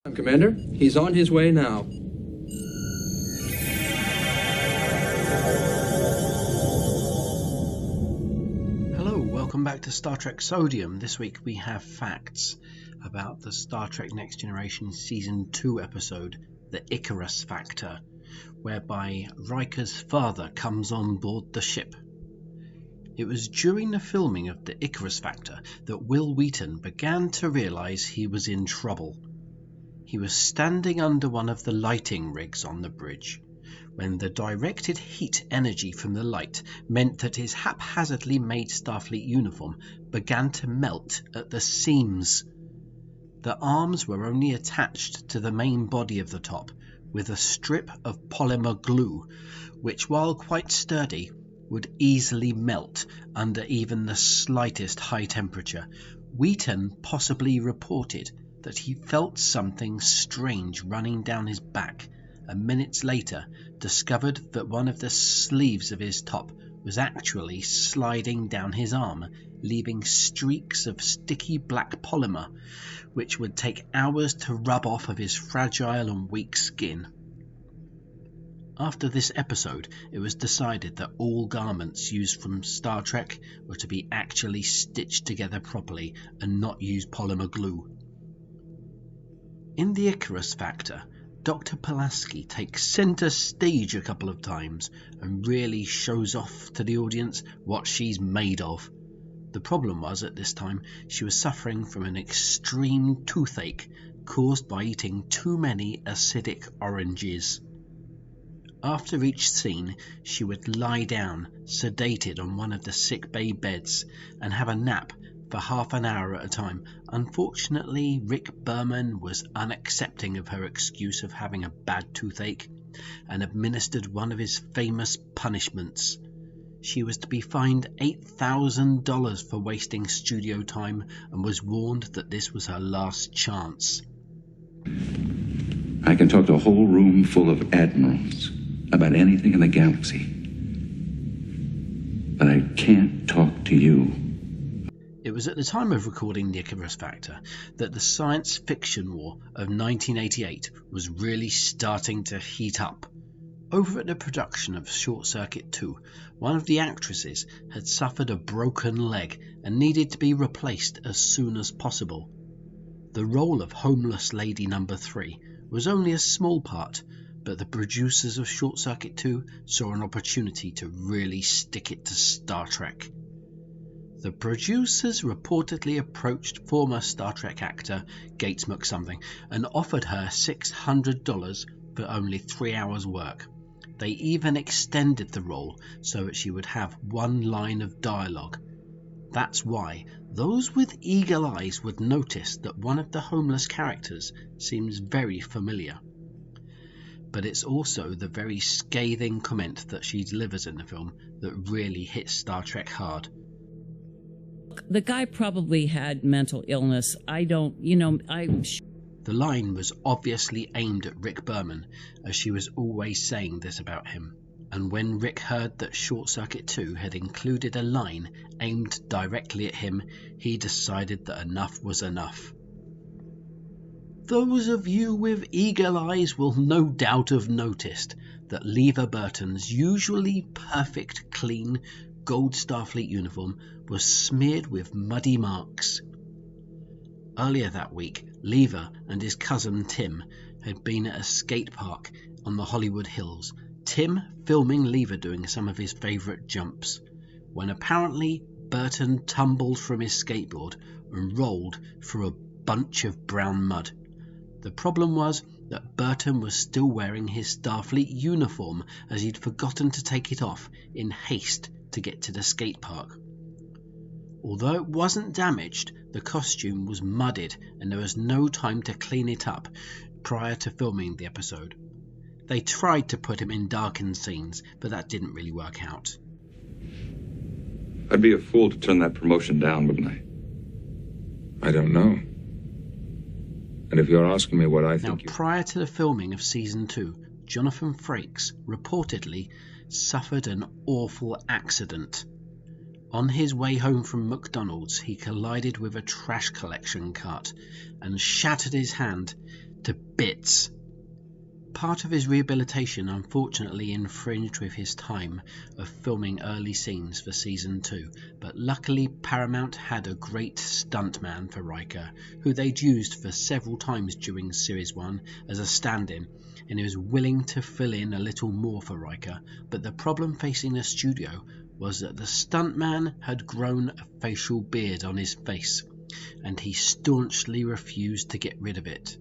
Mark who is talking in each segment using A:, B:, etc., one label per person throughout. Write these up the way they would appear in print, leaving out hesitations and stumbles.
A: Commander, he's on his way now.
B: Hello, welcome back to Star Trek Sodium. This week we have facts about the Star Trek Next Generation Season 2 episode, The Icarus Factor, whereby Riker's father comes on board the ship. It was during the filming of The Icarus Factor that Wil Wheaton began to realise he was in trouble. He was standing under one of the lighting rigs on the bridge when the directed heat energy from the light meant that his haphazardly made Starfleet uniform began to melt at the seams. The arms were only attached to the main body of the top with a strip of polymer glue, which, while quite sturdy, would easily melt under even the slightest high temperature. Wheaton possibly reported that he felt something strange running down his back, and minutes later discovered that one of the sleeves of his top was actually sliding down his arm, leaving streaks of sticky black polymer, which would take hours to rub off of his fragile and weak skin. After this episode, it was decided that all garments used from Star Trek were to be actually stitched together properly and not use polymer glue. In The Icarus Factor, Dr. Pulaski takes centre stage a couple of times and really shows off to the audience what she's made of. The problem was, at this time, she was suffering from an extreme toothache caused by eating too many acidic oranges. After each scene, she would lie down, sedated on one of the sickbay beds, and have a nap for half an hour at a time. Unfortunately, Rick Berman was unaccepting of her excuse of having a bad toothache and administered one of his famous punishments. She was to be fined $8,000 for wasting studio time and was warned that this was her last chance.
C: I can talk to a whole room full of admirals about anything in the galaxy, but I can't talk to you.
B: It was at the time of recording The Icarus Factor that the science fiction war of 1988 was really starting to heat up. Over at the production of Short Circuit 2, one of the actresses had suffered a broken leg and needed to be replaced as soon as possible. The role of Homeless Lady Number 3 was only a small part, but the producers of Short Circuit 2 saw an opportunity to really stick it to Star Trek. The producers reportedly approached former Star Trek actor Gates McSomething and offered her $600 for only 3 hours work. They even extended the role so that she would have one line of dialogue. That's why those with eagle eyes would notice that one of the homeless characters seems very familiar. But it's also the very scathing comment that she delivers in the film that really hits Star Trek hard.
D: The guy probably had mental illness.
B: The line was obviously aimed at Rick Berman, as she was always saying this about him. And when Rick heard that Short Circuit 2 had included a line aimed directly at him, he decided that enough was enough. Those of you with eagle eyes will no doubt have noticed that Lever Burton's usually perfect, clean, gold Starfleet uniform was smeared with muddy marks. Earlier that week, Lever and his cousin Tim had been at a skate park on the Hollywood Hills, Tim filming Lever doing some of his favourite jumps, when apparently Burton tumbled from his skateboard and rolled through a bunch of brown mud. The problem was that Burton was still wearing his Starfleet uniform, as he'd forgotten to take it off in haste to get to the skate park. Although it wasn't damaged, the costume was mudded and there was no time to clean it up prior to filming the episode. They tried to put him in darkened scenes, but that didn't really work out.
C: I'd be a fool to turn that promotion down, wouldn't I?
E: I don't know. And if you're asking me what I
B: Now,
E: think...
B: prior to the filming of Season 2, Jonathan Frakes reportedly suffered an awful accident. On his way home from McDonald's, he collided with a trash collection cart and shattered his hand, to bits. Part of his rehabilitation unfortunately infringed with his time of filming early scenes for Season 2, but luckily Paramount had a great stuntman for Riker, who they'd used for several times during Series 1 as a stand-in, and he was willing to fill in a little more for Riker, but the problem facing the studio was that the stuntman had grown a facial beard on his face, and he staunchly refused to get rid of it.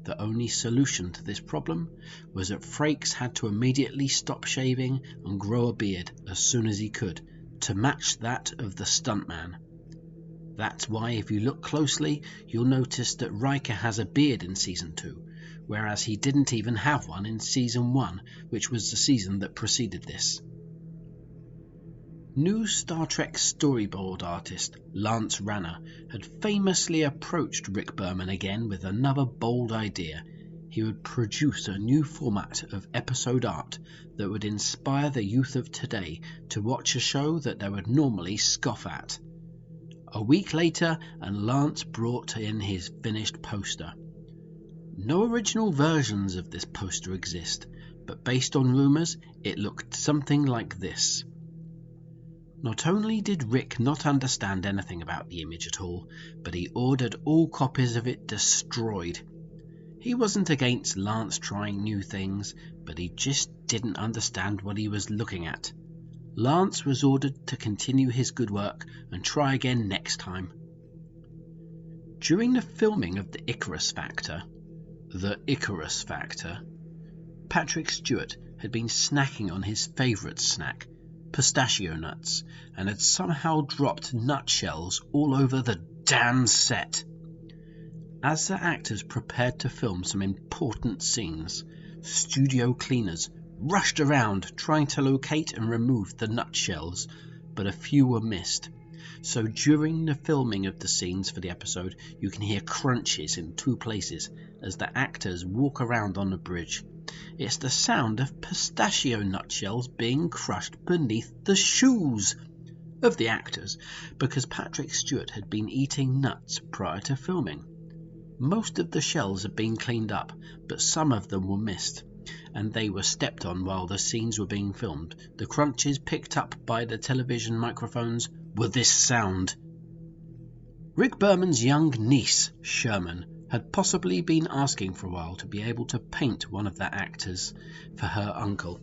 B: The only solution to this problem was that Frakes had to immediately stop shaving and grow a beard as soon as he could, to match that of the stuntman. That's why if you look closely, you'll notice that Riker has a beard in Season 2, whereas he didn't even have one in Season 1, which was the season that preceded this. New Star Trek storyboard artist Lance Ranner had famously approached Rick Berman again with another bold idea. He would produce a new format of episode art that would inspire the youth of today to watch a show that they would normally scoff at. A week later, and Lance brought in his finished poster. No original versions of this poster exist, but based on rumours, it looked something like this. Not only did Rick not understand anything about the image at all, but he ordered all copies of it destroyed. He wasn't against Lance trying new things, but he just didn't understand what he was looking at. Lance was ordered to continue his good work and try again next time. During the filming of the Icarus Factor, Patrick Stewart had been snacking on his favourite snack, pistachio nuts, and had somehow dropped nutshells all over the damn set. As the actors prepared to film some important scenes, studio cleaners rushed around trying to locate and remove the nutshells, but a few were missed. So during the filming of the scenes for the episode, you can hear crunches in 2 places as the actors walk around on the bridge. It's the sound of pistachio nutshells being crushed beneath the shoes of the actors, because Patrick Stewart had been eating nuts prior to filming. Most of the shells had been cleaned up, but some of them were missed, and they were stepped on while the scenes were being filmed. The crunches picked up by the television microphones were this sound. Rick Berman's young niece, Sherman, had possibly been asking for a while to be able to paint one of the actors for her uncle.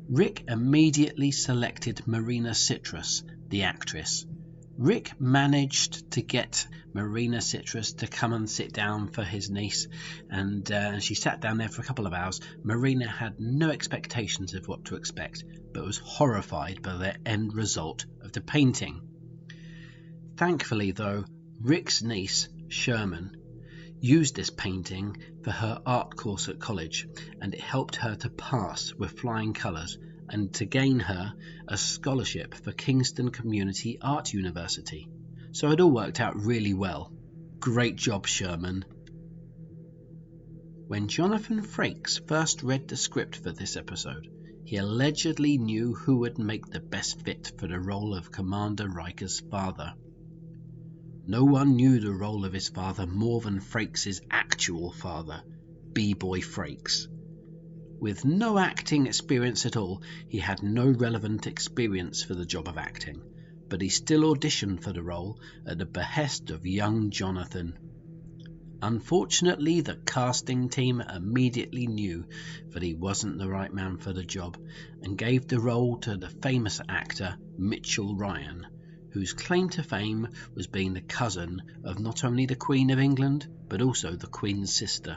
B: Rick immediately selected Marina Citrus, the actress. Rick managed to get Marina Citrus to come and sit down for his niece, and she sat down there for a couple of hours. Marina had no expectations of what to expect, but was horrified by the end result of the painting. Thankfully, though, Rick's niece, Sherman, used this painting for her art course at college, and it helped her to pass with flying colours and to gain her a scholarship for Kingston Community Art University. So it all worked out really well. Great job, Sherman. When Jonathan Frakes first read the script for this episode, he allegedly knew who would make the best fit for the role of Commander Riker's father. No one knew the role of his father more than Frakes' actual father, B-Boy Frakes. With no acting experience at all, he had no relevant experience for the job of acting, but he still auditioned for the role at the behest of young Jonathan. Unfortunately, the casting team immediately knew that he wasn't the right man for the job, and gave the role to the famous actor Mitchell Ryan, whose claim to fame was being the cousin of not only the Queen of England, but also the Queen's sister.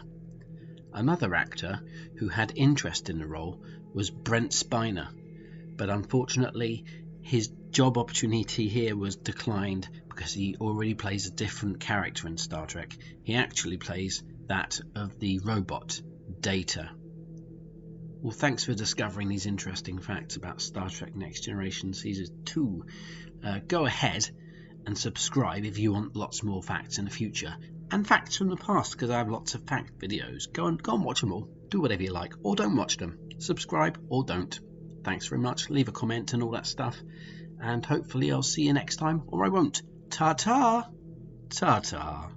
B: Another actor who had interest in the role was Brent Spiner, but unfortunately his job opportunity here was declined because he already plays a different character in Star Trek. He actually plays that of the robot Data. Well, thanks for discovering these interesting facts about Star Trek Next Generation Season 2. Go ahead and subscribe if you want lots more facts in the future. And facts from the past, because I have lots of fact videos. Go and watch them all. Do whatever you like, or don't watch them. Subscribe or don't. Thanks very much. Leave a comment and all that stuff. And hopefully I'll see you next time, or I won't. Ta-ta! Ta-ta!